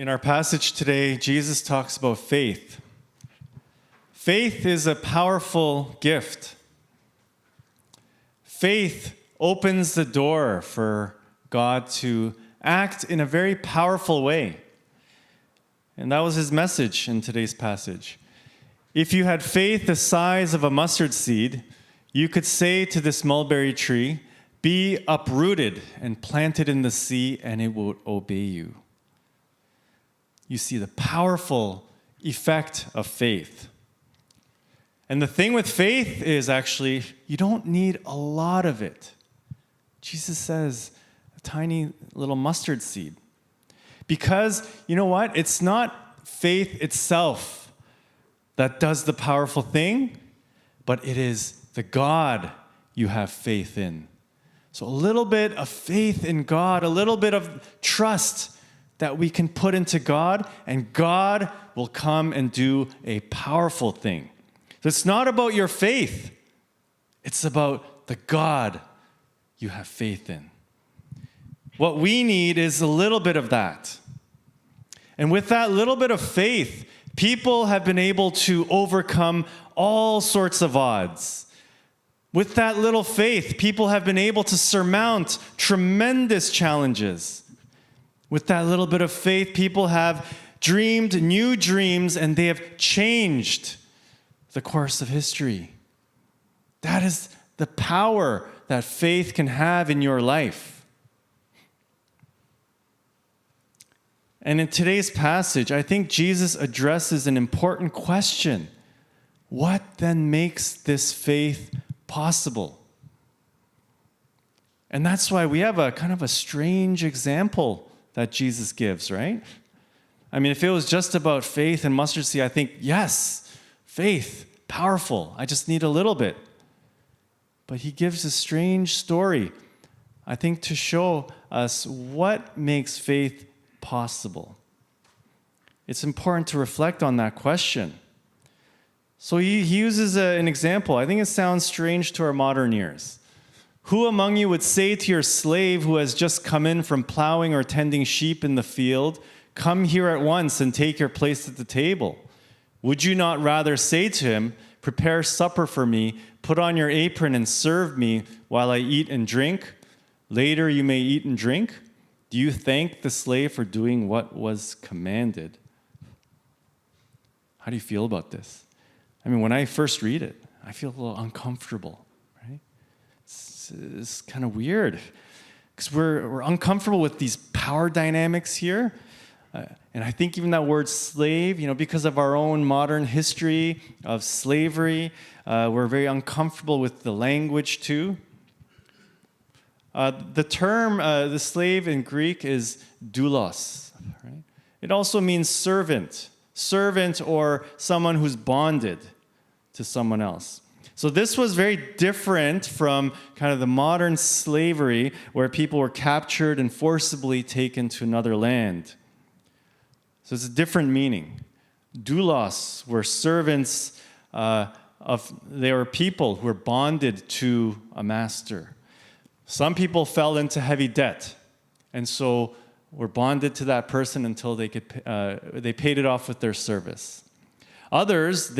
In our passage today, Jesus talks about faith. Faith is a powerful gift. Faith opens the door for God to act in a very powerful way. And that was his message in today's passage. If you had faith the size of a mustard seed, you could say to this mulberry tree, "Be uprooted and planted in the sea, and it will obey you." You see the powerful effect of faith. And the thing with faith is actually, you don't need a lot of it. Jesus says, a tiny little mustard seed. Because, you know what? It's not faith itself that does the powerful thing, but it is the God you have faith in. So a little bit of faith in God, a little bit of trust that we can put into God, and God will come and do a powerful thing. So it's not about your faith. It's about the God you have faith in. What we need is a little bit of that. And with that little bit of faith, people have been able to overcome all sorts of odds. With that little faith, people have been able to surmount tremendous challenges. With that little bit of faith, people have dreamed new dreams and they have changed the course of history. That is the power that faith can have in your life. And in today's passage, I think Jesus addresses an important question. What then makes this faith possible? And that's why we have a kind of a strange example that Jesus gives, right? I mean, if it was just about faith and mustard seed, I think, yes, faith, powerful. I just need a little bit. But he gives a strange story, I think, to show us what makes faith possible. It's important to reflect on that question. So he uses an example. I think it sounds strange to our modern ears. Who among you would say to your slave who has just come in from plowing or tending sheep in the field, "Come here at once and take your place at the table"? Would you not rather say to him, "Prepare supper for me, put on your apron and serve me while I eat and drink? Later you may eat and drink"? Do you thank the slave for doing what was commanded? How do you feel about this? I mean, when I first read it, I feel a little uncomfortable, right? It's kind of weird because we're uncomfortable with these power dynamics here. And I think even that word slave, because of our own modern history of slavery, we're very uncomfortable with the language too. The term, the slave in Greek is doulos, right? It also means servant or someone who's bonded to someone else. So this was very different from kind of the modern slavery where people were captured and forcibly taken to another land. So it's a different meaning. Doulos were servants they were people who were bonded to a master. Some people fell into heavy debt, and so were bonded to that person until they paid it off with their service. Others,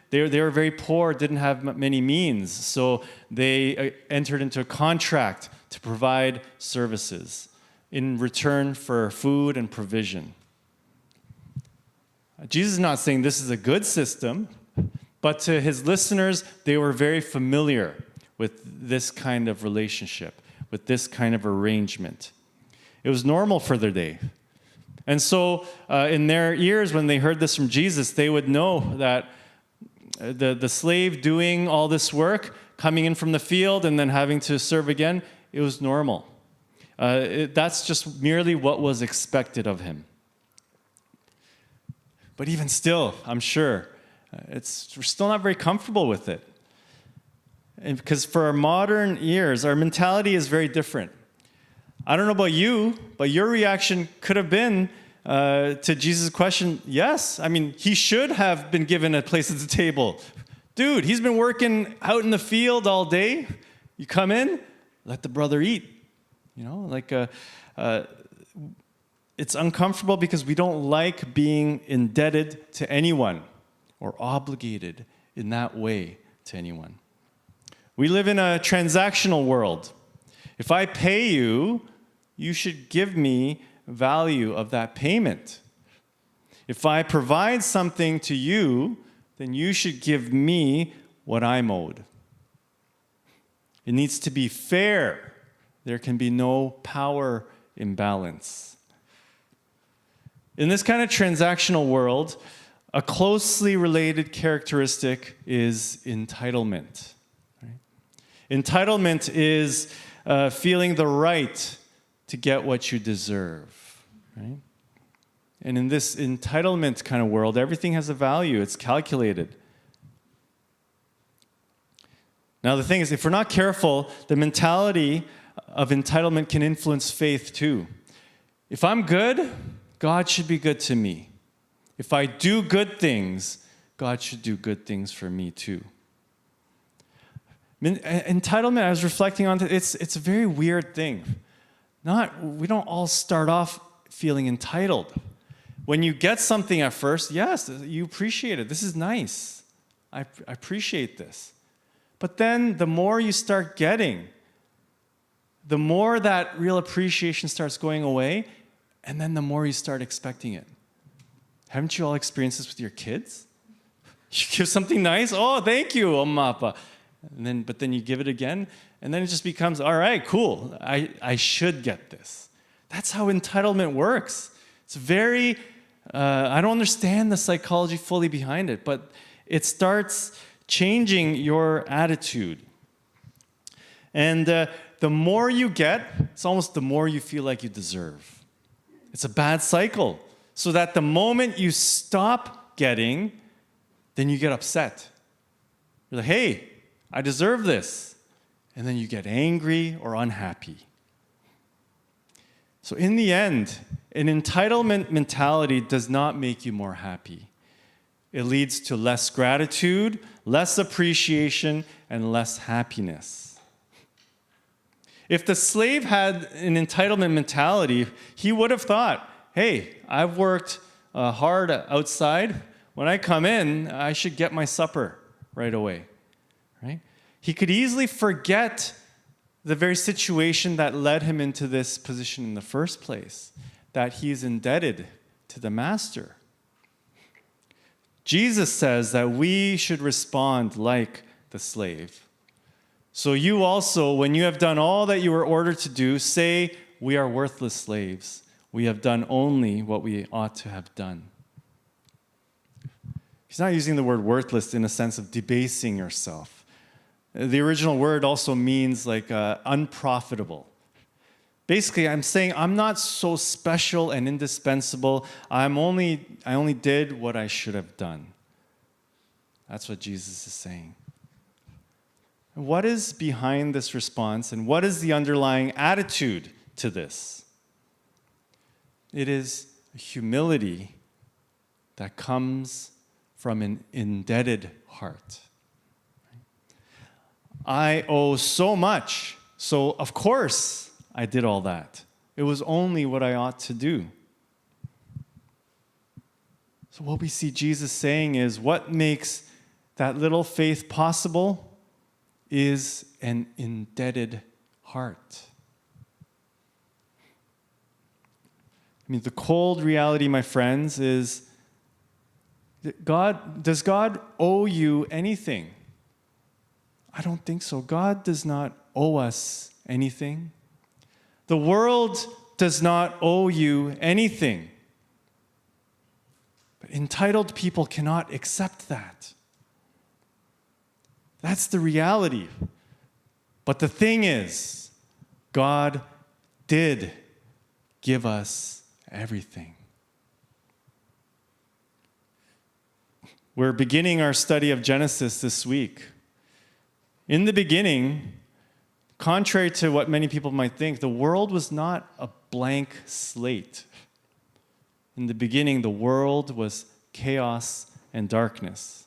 they were very poor, didn't have many means, so they entered into a contract to provide services in return for food and provision. Jesus is not saying this is a good system, but to his listeners, they were very familiar with this kind of relationship, with this kind of arrangement. It was normal for their day. And so in their ears, when they heard this from Jesus, they would know that the slave doing all this work, coming in from the field and then having to serve again, it was normal. That's just merely what was expected of him. But even still, I'm sure, we're still not very comfortable with it. And because for our modern ears, our mentality is very different. I don't know about you, but your reaction could have been to Jesus' question, yes. I mean, he should have been given a place at the table. Dude, he's been working out in the field all day. You come in, let the brother eat. it's uncomfortable because we don't like being indebted to anyone or obligated in that way to anyone. We live in a transactional world. If I pay you, you should give me value of that payment. If I provide something to you, then you should give me what I'm owed. It needs to be fair. There can be no power imbalance. In this kind of transactional world, a closely related characteristic is entitlement. Right? Entitlement is feeling the right to get what you deserve. Right? And in this entitlement kind of world, everything has a value. It's calculated. Now, the thing is, if we're not careful, the mentality of entitlement can influence faith too. If I'm good, God should be good to me. If I do good things, God should do good things for me too. Entitlement, I was reflecting on it, it's a very weird thing. We don't all start off feeling entitled. When you get something at first, yes, you appreciate it. This is nice. I appreciate this. But then the more you start getting, the more that real appreciation starts going away, and then the more you start expecting it. Haven't you all experienced this with your kids? You give something nice, oh, thank you, Omapa. But then you give it again, and then it just becomes, all right, cool, I should get this. That's how entitlement works. It's very, I don't understand the psychology fully behind it, but it starts changing your attitude. And the more you get, it's almost the more you feel like you deserve. It's a bad cycle. So that the moment you stop getting, then you get upset. You're like, hey, I deserve this. And then you get angry or unhappy. So in the end, an entitlement mentality does not make you more happy. It leads to less gratitude, less appreciation, and less happiness. If the slave had an entitlement mentality, he would have thought, hey, I've worked hard outside. When I come in, I should get my supper right away. Right? He could easily forget the very situation that led him into this position in the first place, that he's indebted to the master. Jesus says that we should respond like the slave. So you also, when you have done all that you were ordered to do, say, we are worthless slaves. We have done only what we ought to have done. He's not using the word worthless in a sense of debasing yourself. The original word also means like unprofitable. Basically, I'm saying I'm not so special and indispensable. I only did what I should have done. That's what Jesus is saying. What is behind this response, and what is the underlying attitude to this? It is humility that comes from an indebted heart. I owe so much, so of course I did all that. It was only what I ought to do. So what we see Jesus saying is, what makes that little faith possible is an indebted heart. I mean, the cold reality, my friends, is does God owe you anything? I don't think so. God does not owe us anything. The world does not owe you anything. But entitled people cannot accept that. That's the reality. But the thing is, God did give us everything. We're beginning our study of Genesis this week. In the beginning, contrary to what many people might think, the world was not a blank slate. In the beginning, the world was chaos and darkness.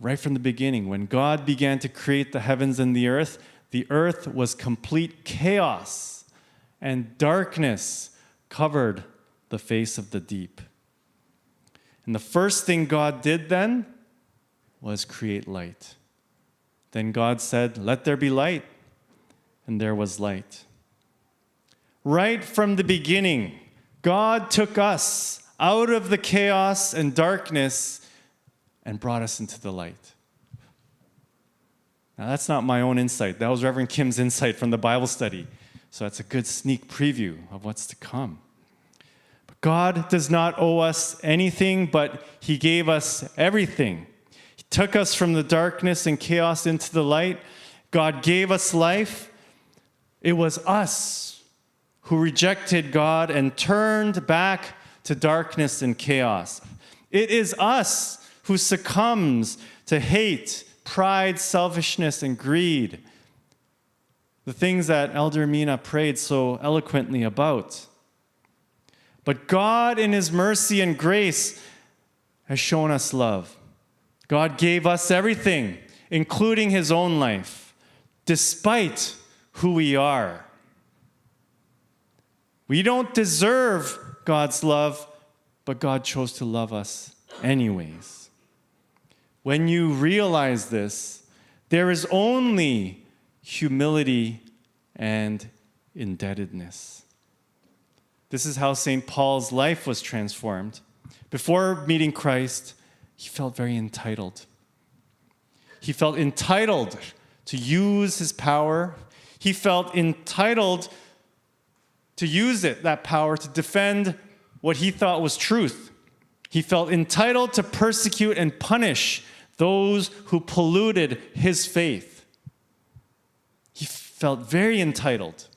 Right from the beginning, when God began to create the heavens and the earth was complete chaos and darkness covered the face of the deep. And the first thing God did then was create light. Then God said, "Let there be light," and there was light. Right from the beginning, God took us out of the chaos and darkness and brought us into the light. Now, that's not my own insight. That was Reverend Kim's insight from the Bible study. So that's a good sneak preview of what's to come. But God does not owe us anything, but He gave us everything. He took us from the darkness and chaos into the light. God gave us life. It was us who rejected God and turned back to darkness and chaos. It is us who succumbs to hate, pride, selfishness, and greed. The things that Elder Mina prayed so eloquently about. But God, in His mercy and grace, has shown us love. God gave us everything, including His own life, despite who we are. We don't deserve God's love, but God chose to love us anyways. When you realize this, there is only humility and indebtedness. This is how St. Paul's life was transformed. Before meeting Christ, he felt very entitled. He felt entitled to use his power. He felt entitled to use that power to defend what he thought was truth. He felt entitled to persecute and punish those who polluted his faith. He felt very entitled.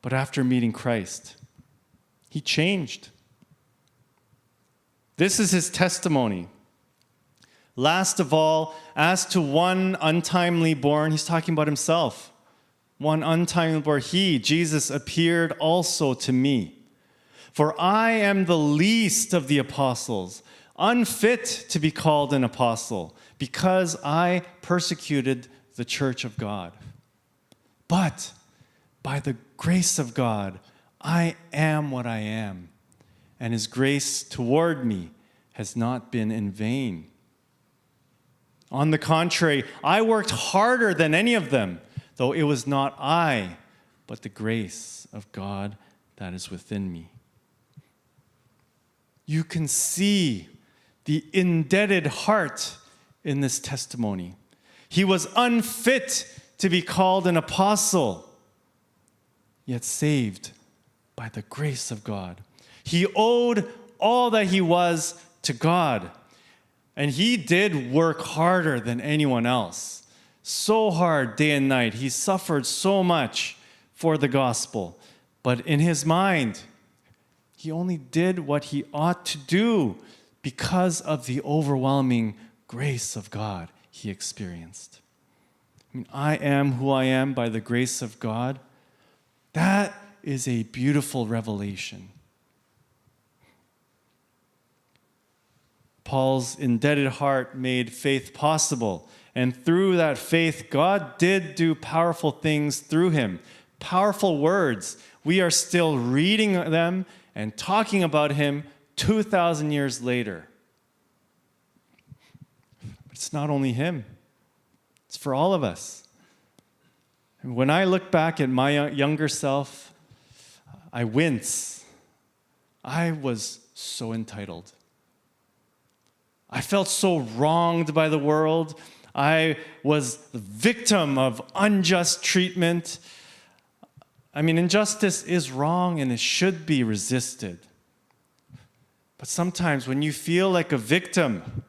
But after meeting Christ, he changed. This is his testimony. Last of all, as to one untimely born, he's talking about himself. One untimely born, he, Jesus, appeared also to me. For I am the least of the apostles, unfit to be called an apostle, because I persecuted the church of God. But by the grace of God, I am what I am, and His grace toward me has not been in vain. On the contrary, I worked harder than any of them, though it was not I, but the grace of God that is within me. You can see the indebted heart in this testimony. He was unfit to be called an apostle, yet saved by the grace of God. He owed all that he was to God, and he did work harder than anyone else. So hard day and night. He suffered so much for the gospel, but in his mind, he only did what he ought to do because of the overwhelming grace of God he experienced. I am who I am by the grace of God. That is a beautiful revelation. Paul's indebted heart made faith possible. And through that faith, God did do powerful things through him. Powerful words. We are still reading them and talking about him 2,000 years later. But it's not only him. It's for all of us. And when I look back at my younger self, I wince. I was so entitled. I felt so wronged by the world. I was the victim of unjust treatment. Injustice is wrong and it should be resisted. But sometimes when you feel like a victim,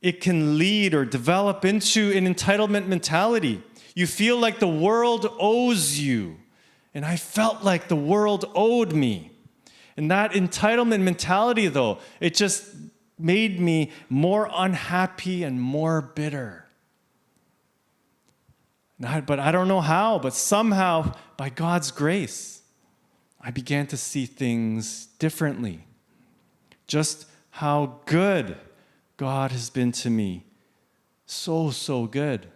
it can lead or develop into an entitlement mentality. You feel like the world owes you. And I felt like the world owed me. And that entitlement mentality, though, it just made me more unhappy and more bitter. But I don't know how, but somehow, by God's grace, I began to see things differently. Just how good God has been to me. So good.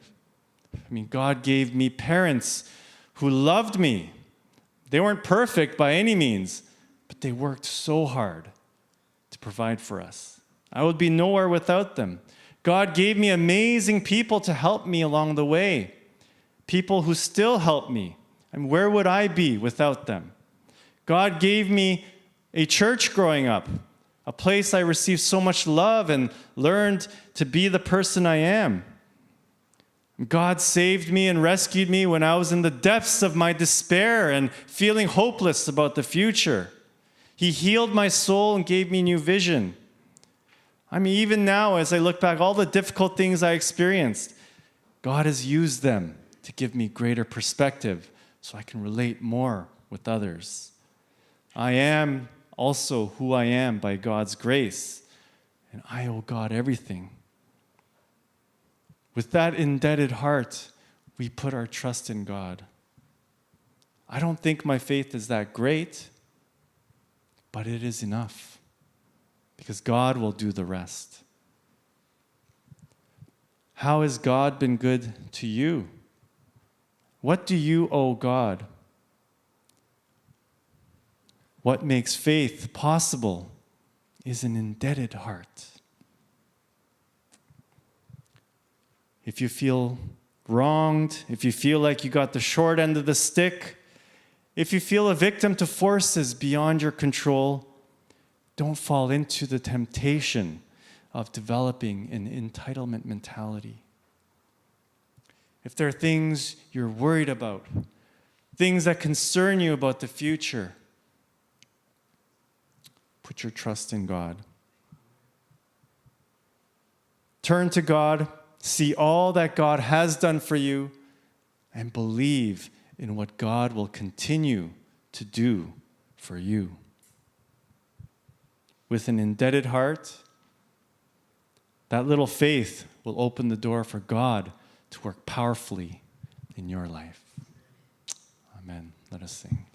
God gave me parents who loved me, They weren't perfect by any means, but they worked so hard to provide for us. I would be nowhere without them. God gave me amazing people to help me along the way, people who still help me. And where would I be without them? God gave me a church growing up, a place I received so much love and learned to be the person I am. God saved me and rescued me when I was in the depths of my despair and feeling hopeless about the future. He healed my soul and gave me new vision. I mean, even now, as I look back, all the difficult things I experienced, God has used them to give me greater perspective so I can relate more with others. I am also who I am by God's grace, and I owe God everything. With that indebted heart, we put our trust in God. I don't think my faith is that great, but it is enough, because God will do the rest. How has God been good to you? What do you owe God? What makes faith possible is an indebted heart. If you feel wronged, if you feel like you got the short end of the stick, if you feel a victim to forces beyond your control, don't fall into the temptation of developing an entitlement mentality. If there are things you're worried about, things that concern you about the future, put your trust in God. Turn to God, see all that God has done for you, and believe in what God will continue to do for you. With an indebted heart, that little faith will open the door for God to work powerfully in your life. Amen. Let us sing.